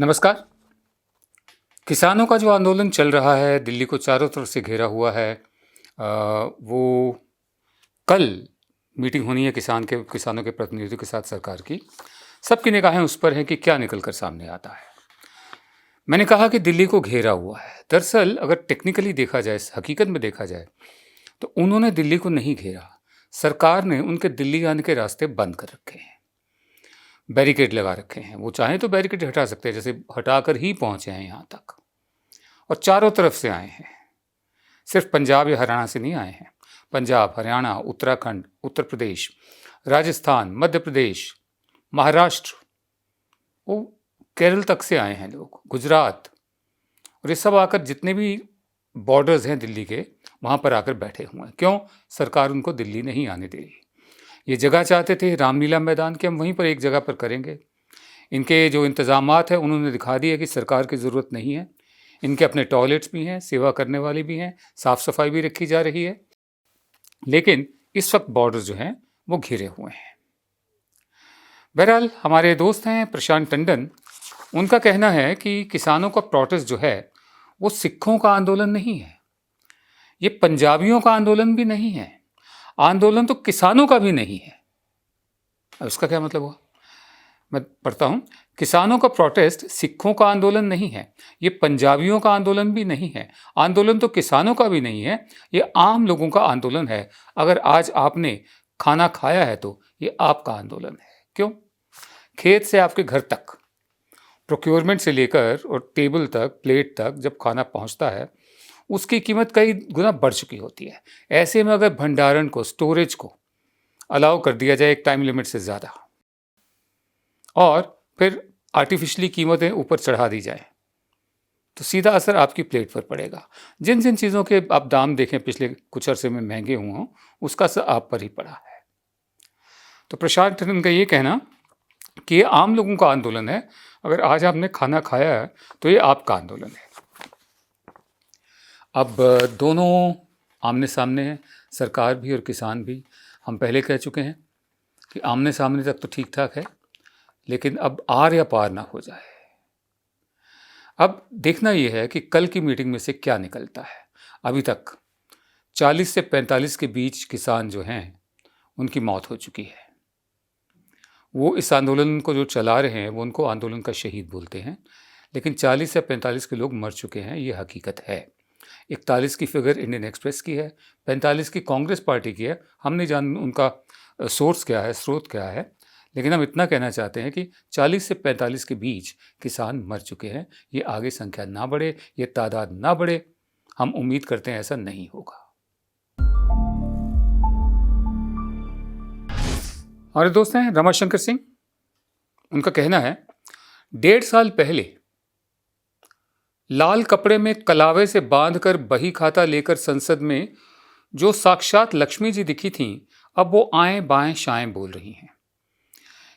नमस्कार। किसानों का जो आंदोलन चल रहा है, दिल्ली को चारों तरफ से घेरा हुआ है। वो कल मीटिंग होनी है किसानों के प्रतिनिधियों के साथ सरकार की। सबकी निगाहें उस पर हैं कि क्या निकल कर सामने आता है। मैंने कहा कि दिल्ली को घेरा हुआ है। दरअसल अगर टेक्निकली देखा जाए, हकीकत में देखा जाए, तो उन्होंने दिल्ली को नहीं घेरा। सरकार ने उनके दिल्ली आने के रास्ते बंद कर रखे हैं, बैरिकेड लगा रखे हैं। वो चाहें तो बैरिकेड हटा सकते हैं, जैसे हटाकर ही पहुंचे हैं यहाँ तक, और चारों तरफ से आए हैं। सिर्फ पंजाब या हरियाणा से नहीं आए हैं। पंजाब, हरियाणा, उत्तराखंड, उत्तर प्रदेश, राजस्थान, मध्य प्रदेश, महाराष्ट्र, वो केरल तक से आए हैं लोग, गुजरात, और ये सब आकर जितने भी बॉर्डर्स हैं दिल्ली के, वहाँ पर आकर बैठे हुए हैं। क्यों? सरकार उनको दिल्ली नहीं आने दे रही। ये जगह चाहते थे रामलीला मैदान के, हम वहीं पर एक जगह पर करेंगे। इनके जो इंतज़ामात हैं उन्होंने दिखा दिया कि सरकार की ज़रूरत नहीं है। इनके अपने टॉयलेट्स भी हैं, सेवा करने वाली भी हैं, साफ़ सफाई भी रखी जा रही है। लेकिन इस वक्त बॉर्डर जो हैं वो घिरे हुए हैं। बहरहाल हमारे दोस्त हैं प्रशांत टंडन, उनका कहना है कि किसानों का प्रोटेस्ट जो है वो सिखों का आंदोलन नहीं है, ये पंजाबियों का आंदोलन भी नहीं है, आंदोलन तो किसानों का भी नहीं है। अब इसका क्या मतलब हुआ? मैं पढ़ता हूँ, किसानों का प्रोटेस्ट सिखों का आंदोलन नहीं है, ये पंजाबियों का आंदोलन भी नहीं है, आंदोलन तो किसानों का भी नहीं है, ये आम लोगों का आंदोलन है। अगर आज आपने खाना खाया है तो ये आपका आंदोलन है। क्यों? खेत से आपके घर तक, प्रोक्योरमेंट से लेकर और टेबल तक, प्लेट तक जब खाना पहुँचता है, उसकी कीमत कई गुना बढ़ चुकी होती है। ऐसे में अगर भंडारण को, स्टोरेज को अलाउ कर दिया जाए एक टाइम लिमिट से ज़्यादा, और फिर आर्टिफिशियली कीमतें ऊपर चढ़ा दी जाए, तो सीधा असर आपकी प्लेट पर पड़ेगा। जिन जिन चीज़ों के आप दाम देखें पिछले कुछ अरसे में महंगे हुए हों, उसका असर आप पर ही पड़ा है। तो प्रशांत टंडन का ये कहना कि ये आम लोगों का आंदोलन है, अगर आज आपने खाना खाया है तो ये आपका आंदोलन है। अब दोनों आमने सामने हैं, सरकार भी और किसान भी। हम पहले कह चुके हैं कि आमने सामने तक तो ठीक ठाक है, लेकिन अब आर या पार ना हो जाए। अब देखना यह है कि कल की मीटिंग में से क्या निकलता है। अभी तक 40 से 45 के बीच किसान जो हैं उनकी मौत हो चुकी है। वो इस आंदोलन को जो चला रहे हैं वो उनको आंदोलन का शहीद बोलते हैं, लेकिन 40 से 45 के लोग मर चुके हैं, ये हकीकत है। 41 की फिगर इंडियन एक्सप्रेस की है, 45 की कांग्रेस पार्टी की है। हम नहीं जान उनका सोर्स क्या है, स्रोत क्या है, लेकिन हम इतना कहना चाहते हैं कि 40 से 45 के बीच किसान मर चुके हैं। ये आगे संख्या ना बढ़े, ये तादाद ना बढ़े, हम उम्मीद करते हैं ऐसा नहीं होगा। हमारे दोस्त हैं रमाशंकर सिंह, उनका कहना है 1.5 साल पहले लाल कपड़े में कलावे से बांधकर बही खाता लेकर संसद में जो साक्षात लक्ष्मी जी दिखी थीं, अब वो आएं बाएं शाएं बोल रही हैं।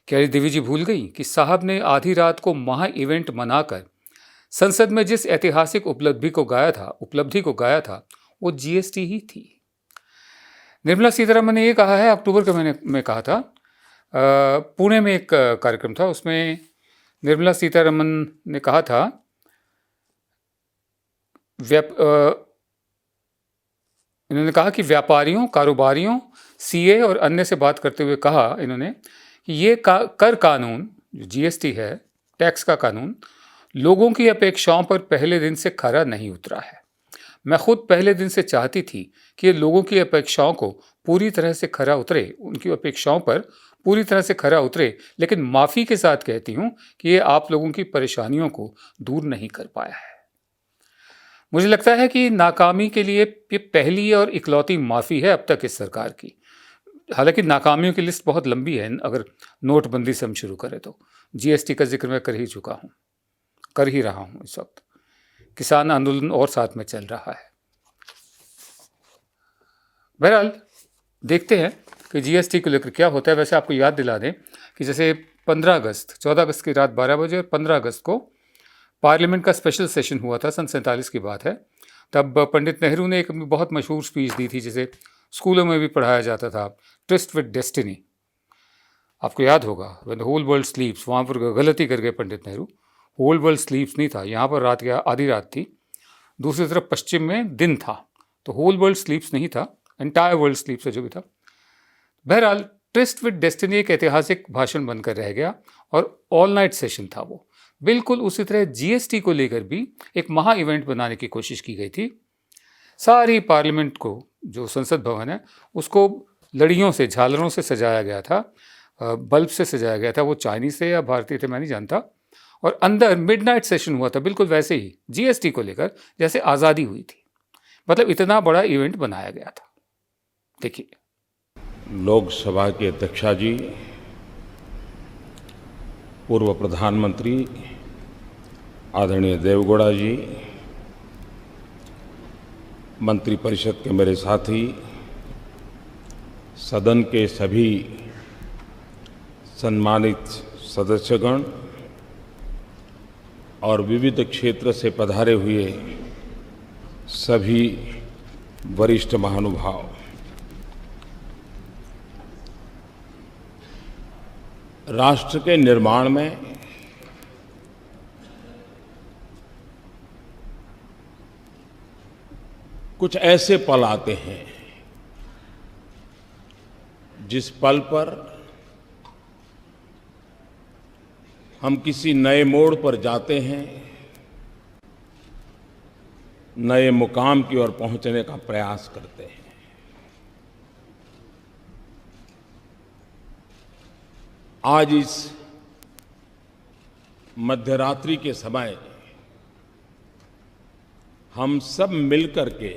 क्या देवी जी भूल गई कि साहब ने आधी रात को महा इवेंट मनाकर संसद में जिस ऐतिहासिक उपलब्धि को गाया था वो जीएसटी ही थी। निर्मला सीतारमन ने ये कहा है, अक्टूबर के महीने में कहा था, पुणे में एक कार्यक्रम था, उसमें निर्मला सीतारमन ने कहा था, इन्होंने कहा कि व्यापारियों, कारोबारियों, सीए और अन्य से बात करते हुए कहा इन्होंने कि ये कर कानून, जो जीएसटी है, टैक्स का कानून, लोगों की अपेक्षाओं पर पहले दिन से खरा नहीं उतरा है। मैं खुद पहले दिन से चाहती थी कि ये लोगों की अपेक्षाओं को पूरी तरह से खरा उतरे, उनकी अपेक्षाओं पर पूरी तरह से खरा उतरे, लेकिन माफ़ी के साथ कहती हूँ कि ये आप लोगों की परेशानियों को दूर नहीं कर पाया है। मुझे लगता है कि नाकामी के लिए ये पहली और इकलौती माफ़ी है अब तक इस सरकार की। हालांकि नाकामियों की लिस्ट बहुत लंबी है, अगर नोटबंदी से हम शुरू करें तो। जीएसटी का जिक्र मैं कर ही रहा हूँ इस वक्त। किसान आंदोलन और साथ में चल रहा है। बहरहाल देखते हैं कि जीएसटी को लेकर क्या होता है। वैसे आपको याद दिला दें कि जैसे 14 अगस्त की रात 12 बजे और 15 अगस्त को पार्लियामेंट का स्पेशल सेशन हुआ था, सन 47 की बात है। तब पंडित नेहरू ने एक बहुत मशहूर स्पीच दी थी, जिसे स्कूलों में भी पढ़ाया जाता था, ट्रिस्ट विद डेस्टिनी। आपको याद होगा, when the whole world sleeps, वहाँ पर गलती कर गए Pandit Nehru. Whole world sleeps नहीं था, यहाँ पर रात या आधी रात थी, दूसरी तरफ पश्चिम में दिन था, तो होल वर्ल्ड स्लीप्स नहीं था, एंटायर वर्ल्ड स्लीप्स है जो भी था। बहरहाल ट्विस्ट विद डेस्टिनी एक ऐतिहासिक भाषण बनकर रह गया और ऑल नाइट सेशन था वो। बिल्कुल उसी तरह जीएसटी को लेकर भी एक महा इवेंट बनाने की कोशिश की गई थी। सारी पार्लियामेंट को, जो संसद भवन है, उसको लड़ियों से, झालरों से सजाया गया था, बल्ब से सजाया गया था। वो चाइनीज थे या भारतीय थे मैं नहीं जानता। और अंदर मिडनाइट सेशन हुआ था, बिल्कुल वैसे ही जीएसटी को लेकर जैसे आज़ादी हुई थी। मतलब इतना बड़ा इवेंट बनाया गया था। देखिए। लोकसभा के अध्यक्षा जी, पूर्व प्रधानमंत्री आदरणीय देवगौड़ा जी, मंत्रिपरिषद के मेरे साथी, सदन के सभी सम्मानित सदस्यगण और विविध क्षेत्र से पधारे हुए सभी वरिष्ठ महानुभाव, राष्ट्र के निर्माण में कुछ ऐसे पल आते हैं जिस पल पर हम किसी नए मोड़ पर जाते हैं, नए मुकाम की ओर पहुंचने का प्रयास करते हैं। आज इस मध्यरात्रि के समय हम सब मिलकर के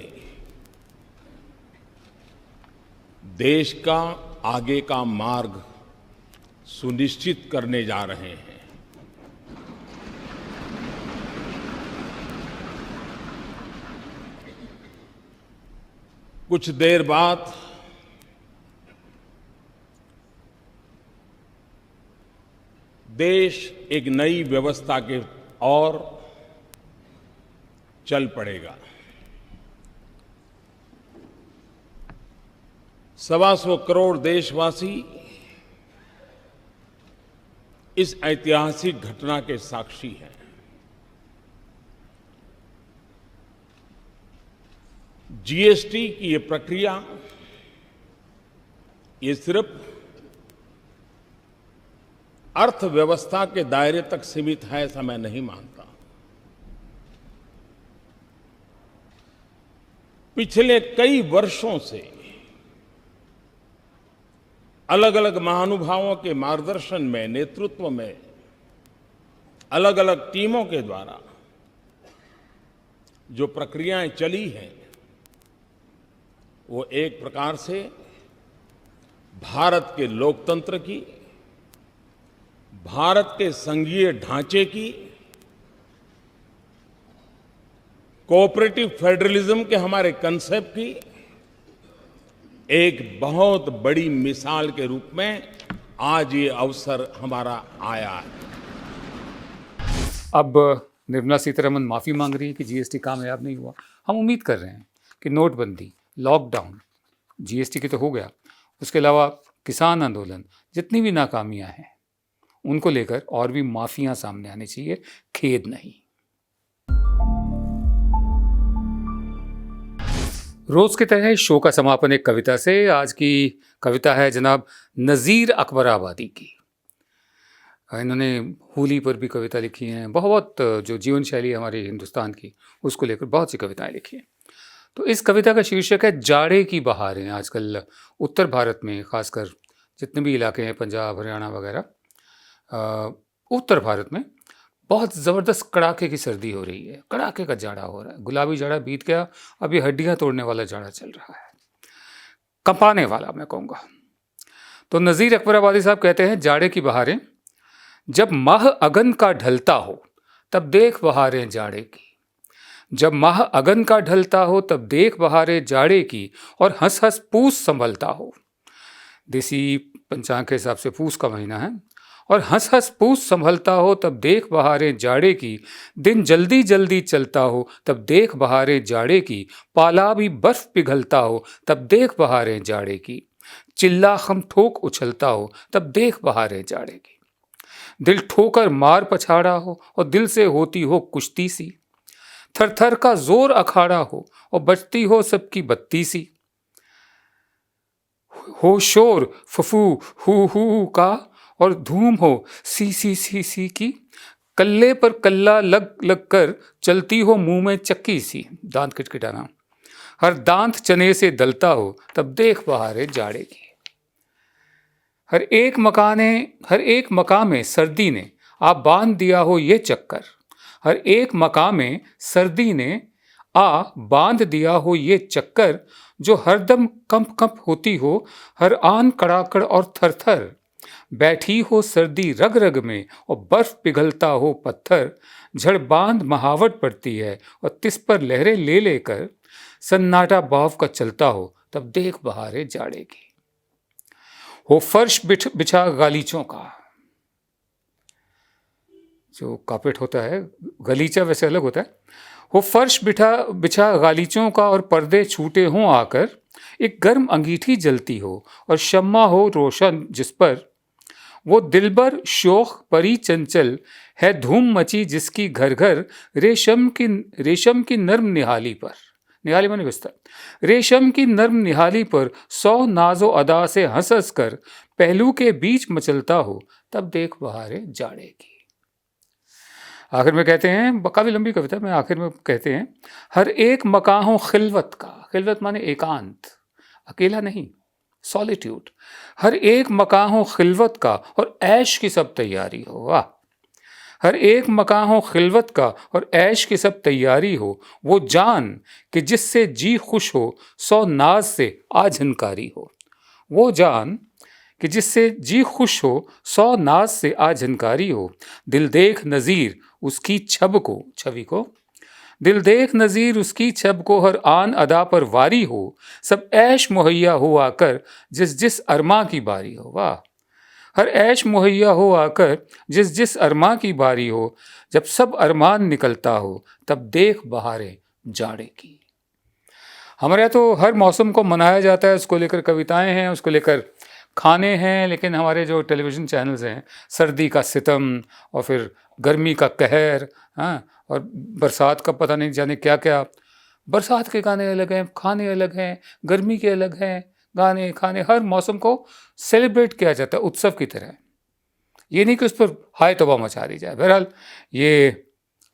देश का आगे का मार्ग सुनिश्चित करने जा रहे हैं। कुछ देर बाद देश एक नई व्यवस्था के ओर चल पड़ेगा। 125 करोड़ देशवासी इस ऐतिहासिक घटना के साक्षी हैं। जीएसटी की ये प्रक्रिया, ये सिर्फ अर्थव्यवस्था के दायरे तक सीमित है ऐसा मैं नहीं मानता। पिछले कई वर्षों से अलग अलग महानुभावों के मार्गदर्शन में, नेतृत्व में, अलग अलग टीमों के द्वारा जो प्रक्रियाएं चली हैं, वो एक प्रकार से भारत के लोकतंत्र की, भारत के संघीय ढांचे की, कोऑपरेटिव फेडरलिज्म के हमारे कंसेप्ट की एक बहुत बड़ी मिसाल के रूप में आज ये अवसर हमारा आया है। अब निर्मला सीतारमण माफ़ी मांग रही है कि जीएसटी कामयाब नहीं हुआ। हम उम्मीद कर रहे हैं कि नोटबंदी, लॉकडाउन, जीएसटी की तो हो गया, उसके अलावा किसान आंदोलन, जितनी भी नाकामियां हैं उनको लेकर और भी माफियां सामने आनी चाहिए, खेद नहीं। रोज की तरह शो का समापन एक कविता से। आज की कविता है जनाब नज़ीर अकबराबादी की। इन्होंने होली पर भी कविता लिखी हैं, बहुत जो जीवन शैली हमारे हिंदुस्तान की उसको लेकर बहुत सी कविताएं लिखी हैं। तो इस कविता का शीर्षक है जाड़े की बहारें। आजकल उत्तर भारत में, खासकर जितने भी इलाके हैं, पंजाब, हरियाणा वगैरह, उत्तर भारत में बहुत ज़बरदस्त कड़ाके की सर्दी हो रही है, कड़ाके का जाड़ा हो रहा है। गुलाबी जाड़ा बीत गया, अब ये हड्डियाँ तोड़ने वाला जाड़ा चल रहा है, कंपाने वाला मैं कहूँगा। तो नज़ीर अकबराबादी साहब कहते हैं, जाड़े की बहारें, जब माह अगन का ढलता हो तब देख बहारें जाड़े की। जब माह अगन का ढलता हो तब देख बहारें जाड़े की, और हंस हंस पूस संभलता हो। देसी पंचांग के हिसाब से पूस का महीना है। और हंस हंस पूस संभलता हो तब देख बहारें जाड़े की। दिन जल्दी जल्दी चलता हो तब देख बहारें जाड़े की। पाला भी बर्फ पिघलता हो तब देख बहारें जाड़े की। चिल्ला खम ठोक उछलता हो तब देख बहारें जाड़े की। दिल ठोकर मार पछाड़ा हो और दिल से होती हो कुश्ती सी, थर थर का जोर अखाड़ा हो और बजती हो सबकी बत्ती सी, हो शोर फफू हु का और धूम हो सी की, कल्ले पर कल्ला लग लग कर चलती हो मुंह में चक्की सी, दांत किटकिटाना, हर दांत चने से दलता हो तब देख बहारे जाड़े की, हर एक मकान में सर्दी ने आ बांध दिया हो ये चक्कर, हर एक मकान में सर्दी ने आ बांध दिया हो ये चक्कर, जो हरदम कंप कंप होती हो हर आन कड़ाकड़ और थर थर, बैठी हो सर्दी रग रग में और बर्फ पिघलता हो पत्थर, झड़ बांध महावट पड़ती है और तिस पर लहरें ले लेकर सन्नाटा बाव का चलता हो तब देख बहारे जाड़े की, हो फर्श बिछा गालीचों का, जो कार्पेट होता है, गलीचा वैसे अलग होता है, हो फर्श बिछा गालीचों का और पर्दे छूटे हों आकर, एक गर्म अंगीठी जलती हो और शम्मा हो रोशन जिस पर, वो दिलबर शोख परी चंचल है धूम मची जिसकी घर घर, रेशम की नर्म निहाली पर, निहाली माने बिस्तर, रेशम की नर्म निहाली पर 100 नाजो अदा से हंस हंस कर पहलू के बीच मचलता हो तब देख बहारे जाड़े की। आखिर में कहते हैं, काफ़ी लंबी कविता में आखिर में कहते हैं, हर एक मकां हो खिलवत का, खिलवत माने एकांत, अकेला नहीं, सॉलिट्यूड, हर एक मकां हो खिलवत का और ऐश की सब तैयारी हो, वाह, हर एक मकां हो खिलवत का और ऐश की सब तैयारी हो, वो जान कि जिससे जी खुश हो 100 नाज से आ झनकारी हो, वो जान कि जिससे जी खुश हो 100 नाज से आ झनकारी हो, दिल देख नज़ीर उसकी छवि को, दिल देख नज़ीर उसकी छब को हर आन अदा पर वारी हो, सब ऐश मुहैया हो आकर जिस अरमा की बारी हो, वाह, हर ऐश मुहैया हो आकर जिस अरमा की बारी हो, जब सब अरमान निकलता हो तब देख बहारे जाड़े की। हमारे यहाँ तो हर मौसम को मनाया जाता है, उसको लेकर कविताएं हैं, उसको लेकर खाने हैं, लेकिन हमारे जो टेलीविज़न चैनल्स हैं, सर्दी का सितम और फिर गर्मी का कहर, हाँ, और बरसात का पता नहीं जाने क्या क्या, बरसात के गाने अलग हैं, खाने अलग हैं, गर्मी के अलग हैं, गाने खाने, हर मौसम को सेलिब्रेट किया जाता है उत्सव की तरह, ये नहीं कि उस पर हाय तौबा मचा दी जाए। बहरहाल ये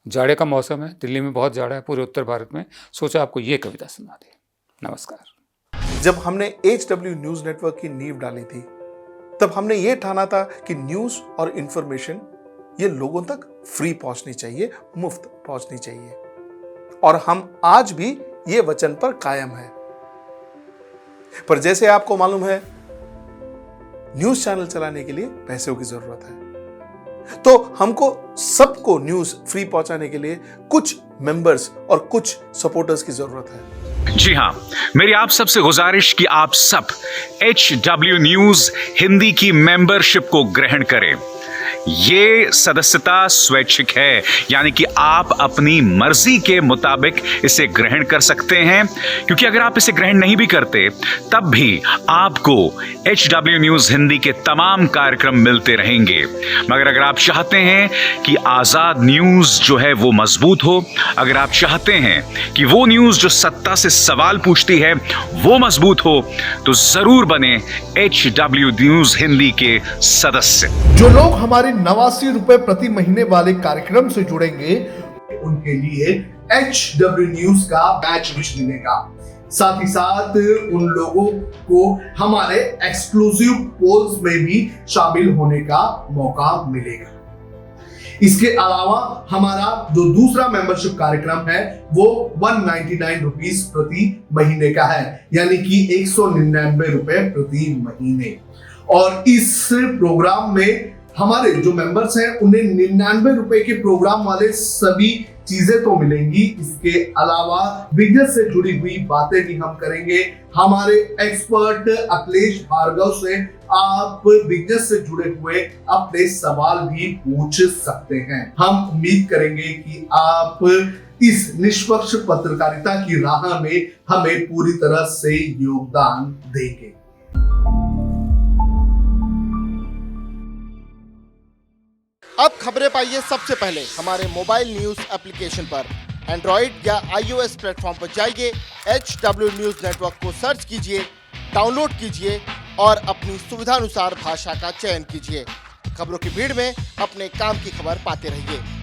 जाड़े का मौसम है, दिल्ली में बहुत जाड़ा है, पूरे उत्तर भारत में, सोचा आपको ये कविता सुना दे। नमस्कार। जब हमने HW न्यूज नेटवर्क की नींव डाली थी, तब हमने ये ठाना था कि न्यूज और इंफॉर्मेशन ये लोगों तक फ्री पहुंचनी चाहिए, मुफ्त पहुंचनी चाहिए, और हम आज भी ये वचन पर कायम हैं। पर जैसे आपको मालूम है, न्यूज चैनल चलाने के लिए पैसों की जरूरत है, तो हमको सबको न्यूज फ्री पहुंचाने के लिए कुछ मेंबर्स और कुछ सपोर्टर्स की जरूरत है। जी हाँ, मेरी आप सबसे गुजारिश कि आप सब HW न्यूज हिंदी की मेंबरशिप को ग्रहण करें। ये सदस्यता स्वैच्छिक है, यानी कि आप अपनी मर्जी के मुताबिक इसे ग्रहण कर सकते हैं, क्योंकि अगर आप इसे ग्रहण नहीं भी करते तब भी आपको HW न्यूज हिंदी के तमाम कार्यक्रम मिलते रहेंगे। मगर अगर आप चाहते हैं कि आजाद न्यूज जो है वो मजबूत हो, अगर आप चाहते हैं कि वो न्यूज जो सत्ता से सवाल पूछती है वो मजबूत हो, तो जरूर बने HW न्यूज हिंदी के सदस्य। जो लोग हमारे 89 रुपए प्रति महीने वाले कार्यक्रम से जुड़ेंगे, उनके लिए HW न्यूज का बैच विश मिलेगा। साथ ही साथ उन लोगों को हमारे एक्सक्लूसिव पोल्स में भी शामिल होने का मौका मिलेगा। इसके अलावा हमारा जो दूसरा मेंबरशिप कार्यक्रम है वो 199 रुपीस प्रति महीने का है, यानी कि 199 रुपए प्रति महीने। और इस प्रोग्राम में हमारे जो मेंबर्स हैं उन्हें 99 रुपए के प्रोग्राम वाले सभी चीजें तो मिलेंगी। इसके अलावा बिजनेस से जुड़ी हुई बातें भी हम करेंगे। हमारे एक्सपर्ट अखिलेश भार्गव से आप बिजनेस से जुड़े हुए अपने सवाल भी पूछ सकते हैं। हम उम्मीद करेंगे कि आप इस निष्पक्ष पत्रकारिता की राह में हमें पूरी तरह से योगदान देंगे। अब खबरें पाइए सबसे पहले हमारे मोबाइल न्यूज एप्लीकेशन पर। एंड्रॉइड या iOS प्लेटफॉर्म पर जाइए, HW न्यूज नेटवर्क को सर्च कीजिए, डाउनलोड कीजिए और अपनी सुविधानुसार भाषा का चयन कीजिए। खबरों की भीड़ में अपने काम की खबर पाते रहिए।